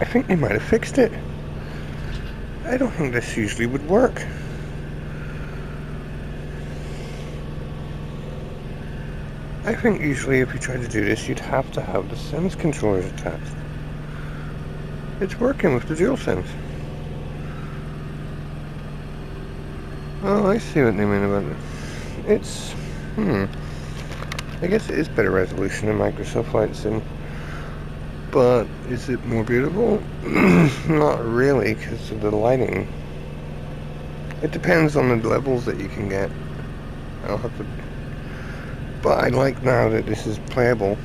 think they might have fixed it. I don't think this usually would work. I think usually if you try to do this, you'd have to have the Sims controllers attached. It's working with the DualSense. Oh, I see what they mean about it. It's, I guess it is better resolution than Microsoft Flight Sim. But is it more beautiful? Not really, because of the lighting. It depends on the levels that you can get. I'll have to... But I like now that this is playable.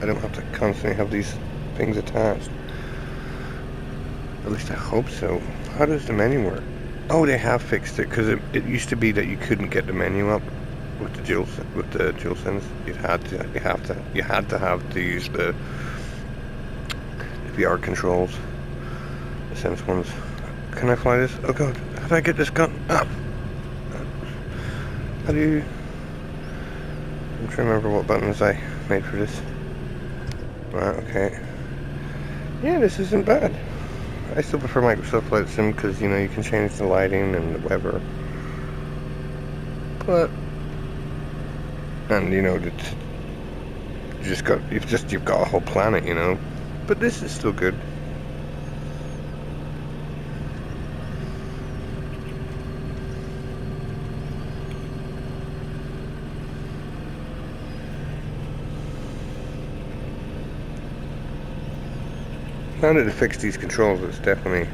I don't have to constantly have these things attached. At least I hope so. How does the menu work? Oh, they have fixed it, because it used to be that you couldn't get the menu up with the DualSense. You had to use the VR controls, the Sense ones. Can I fly this? Oh god, how do I get this gun up? How do you... I'm trying to remember what buttons I made for this. Right, okay. Yeah, this isn't bad. I still prefer Microsoft Flight Sim because, you know, you can change the lighting and the weather. But, and you know, you've got a whole planet, you know. But this is still good. Now that they fixed these controls, it's definitely...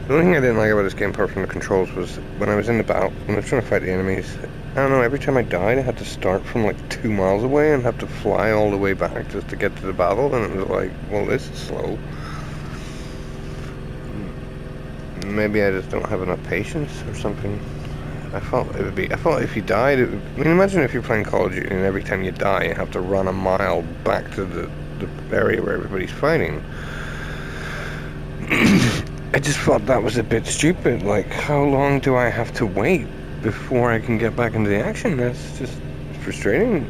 The only thing I didn't like about this game, apart from the controls, was when I was in the battle, when I was trying to fight the enemies, I don't know, every time I died, I had to start from like 2 miles away and have to fly all the way back just to get to the battle, and it was like, well, this is slow. Maybe I just don't have enough patience or something. I thought if you died, I mean, imagine if you're playing Call of Duty and every time you die, you have to run a mile back to the area where everybody's fighting. I just thought that was a bit stupid. Like, how long do I have to wait before I can get back into the action? That's just frustrating.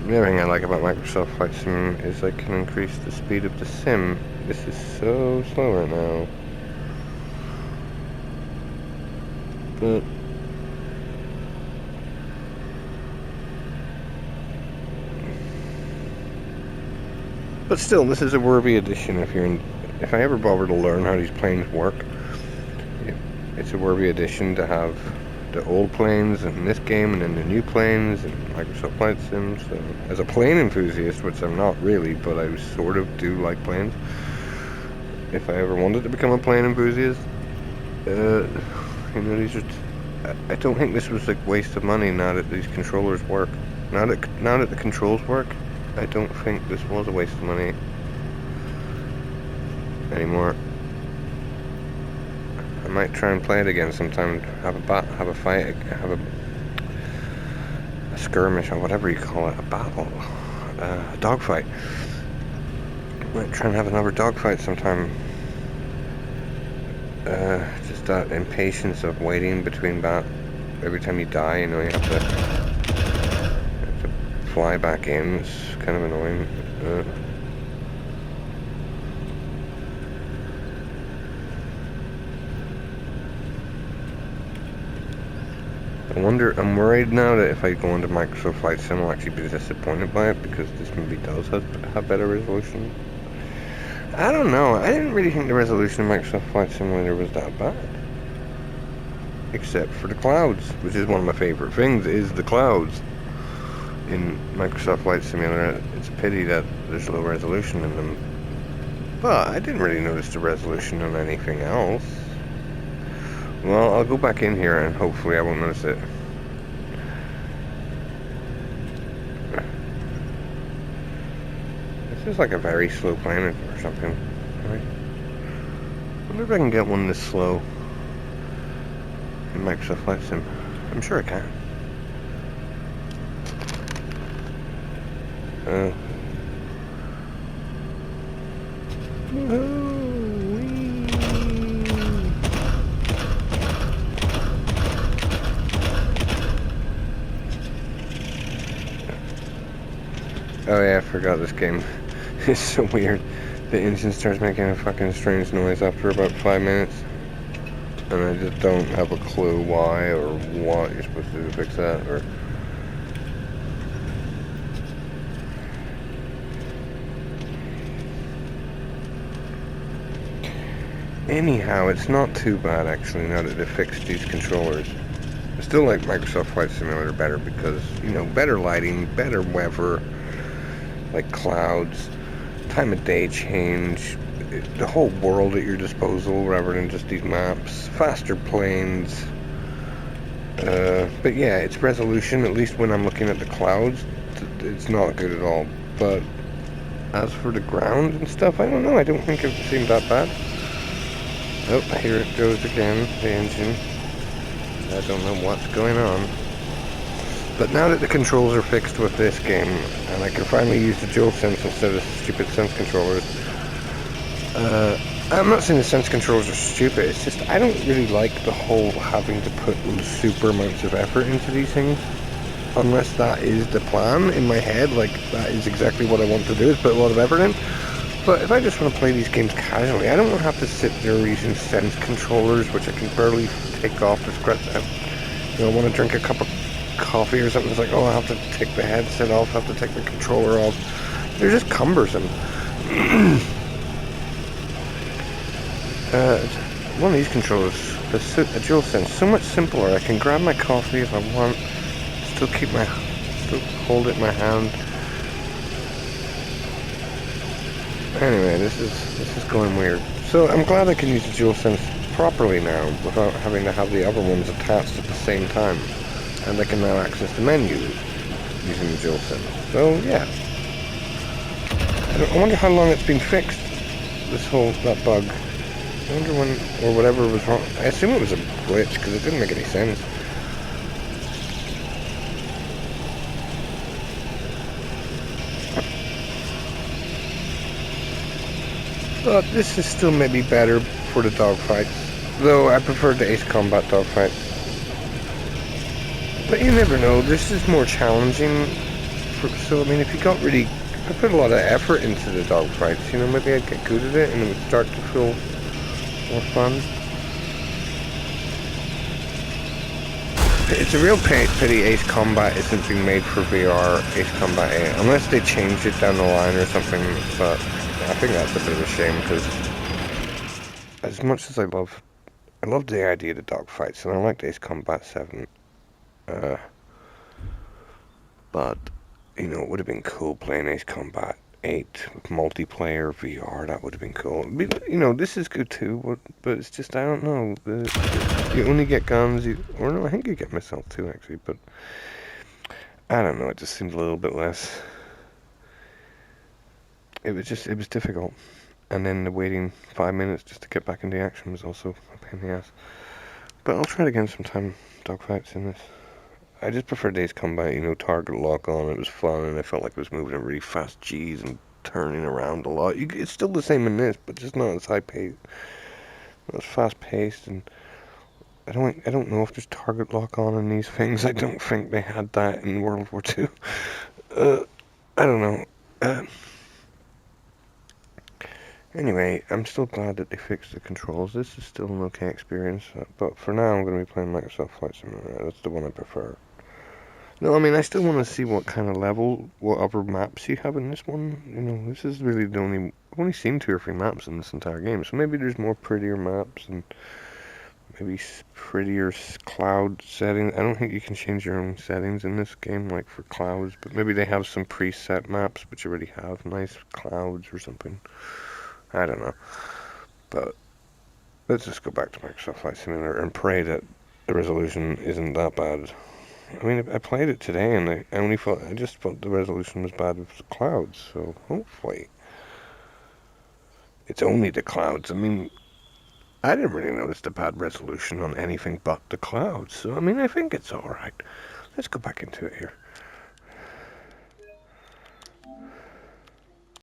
The other thing I like about Microsoft Flight Sim is I can increase the speed of the sim. This is so slow right now. But still, this is a worthy addition if I ever bother to learn how these planes work. It's a worthy addition to have the old planes in this game and then the new planes and Microsoft Flight Sim. So, as a plane enthusiast, which I'm not really, but I sort of do like planes. If I ever wanted to become a plane enthusiast, you know, these are... I don't think this was a waste of money now that these controllers work. Now that the controls work, I don't think this was a waste of money anymore. I might try and play it again sometime. Have a fight, have a skirmish or whatever you call it, a battle, a dogfight. Might try and have another dogfight sometime. Just that impatience of waiting between every time you die, you know, you have to fly back in. It's kind of annoying. I'm worried now that if I go into Microsoft Flight Sim, I'll actually be disappointed by it because this movie does have better resolution. I don't know. I didn't really think the resolution of Microsoft Flight Simulator was that bad. Except for the clouds, which is one of my favorite things, is the clouds in Microsoft Flight Simulator. It's a pity that there's low resolution in them. But I didn't really notice the resolution on anything else. Well, I'll go back in here and hopefully I won't notice it. This is like a very slow planet or something. Right? I wonder if I can get one this slow in Microsoft Flight Sim. I'm sure I can. Oh yeah, I forgot this game. It's so weird. The engine starts making a fucking strange noise after about 5 minutes. And I just don't have a clue why or what you're supposed to do to fix that, or... Anyhow, it's not too bad actually now that they fixed these controllers. I still like Microsoft Flight Simulator better because, you know, better lighting, better weather, like clouds, time of day change, the whole world at your disposal rather than just these maps, faster planes. But yeah, its resolution, at least when I'm looking at the clouds, it's not good at all. But as for the ground and stuff, I don't know, I don't think it seemed that bad. Oh, here it goes again, the engine. I don't know what's going on. But now that the controls are fixed with this game, and I can finally use the DualSense instead of stupid Sense controllers, I'm not saying the Sense controllers are stupid, it's just I don't really like the whole having to put super amounts of effort into these things. Unless that is the plan in my head, like that is exactly what I want to do, is put a lot of effort in. But if I just want to play these games casually, I don't want to have to sit there using Sense controllers, which I can barely take off to scratch out. You know, I want to drink a cup of coffee or something. It's like, oh, I have to take the headset off, I have to take the controller off. They're just cumbersome. One of these controllers, the DualSense, so much simpler. I can grab my coffee if I want, still hold it in my hand. Anyway, this is going weird. So I'm glad I can use the DualSense properly now without having to have the other ones attached at the same time. And I can now access the menu using the DualSense. So yeah. I wonder how long it's been fixed, that bug. I wonder when, or whatever was wrong. I assume it was a glitch because it didn't make any sense. But this is still maybe better for the dogfights, though I prefer the Ace Combat dogfights. But you never know, this is more challenging, so I mean if you got really, I put a lot of effort into the dogfights, you know, maybe I'd get good at it and it would start to feel more fun. It's a real pity Ace Combat isn't being made for VR, Ace Combat 8, unless they changed it down the line or something, but I think that's a bit of a shame, because as much as I love the idea of the dogfights, and I liked Ace Combat 7, but, you know, it would have been cool playing Ace Combat 8 with multiplayer VR, that would have been cool. You know, this is good too, but it's just, I don't know, you only get guns, or no, I think you get missiles too, actually, but I don't know, it just seemed a little bit less. It was difficult. And then the waiting 5 minutes just to get back into action was also a pain in the ass. But I'll try it again sometime, dogfights in this. I just prefer Ace Combat, you know, target lock on, it was fun, and I felt like I was moving at really fast G's and turning around a lot. It's still the same in this, but just not as high-paced. It was fast-paced, and I don't know if there's target lock on in these things. I don't think they had that in World War II. I don't know. Anyway, I'm still glad that they fixed the controls. This is still an okay experience, but for now I'm going to be playing Microsoft Flight Simulator. That's the one I prefer. No, I mean, I still want to see what kind of level, what other maps you have in this one. You know, this is really I've only seen 2 or 3 maps in this entire game, so maybe there's more prettier maps and maybe prettier cloud settings. I don't think you can change your own settings in this game, like for clouds, but maybe they have some preset maps which already have nice clouds or something. I don't know, but let's just go back to Microsoft Flight Simulator and pray that the resolution isn't that bad. I mean, I played it today and I just thought the resolution was bad with the clouds, so hopefully it's only the clouds. I mean, I didn't really notice the bad resolution on anything but the clouds, so I mean, I think it's alright. Let's go back into it here.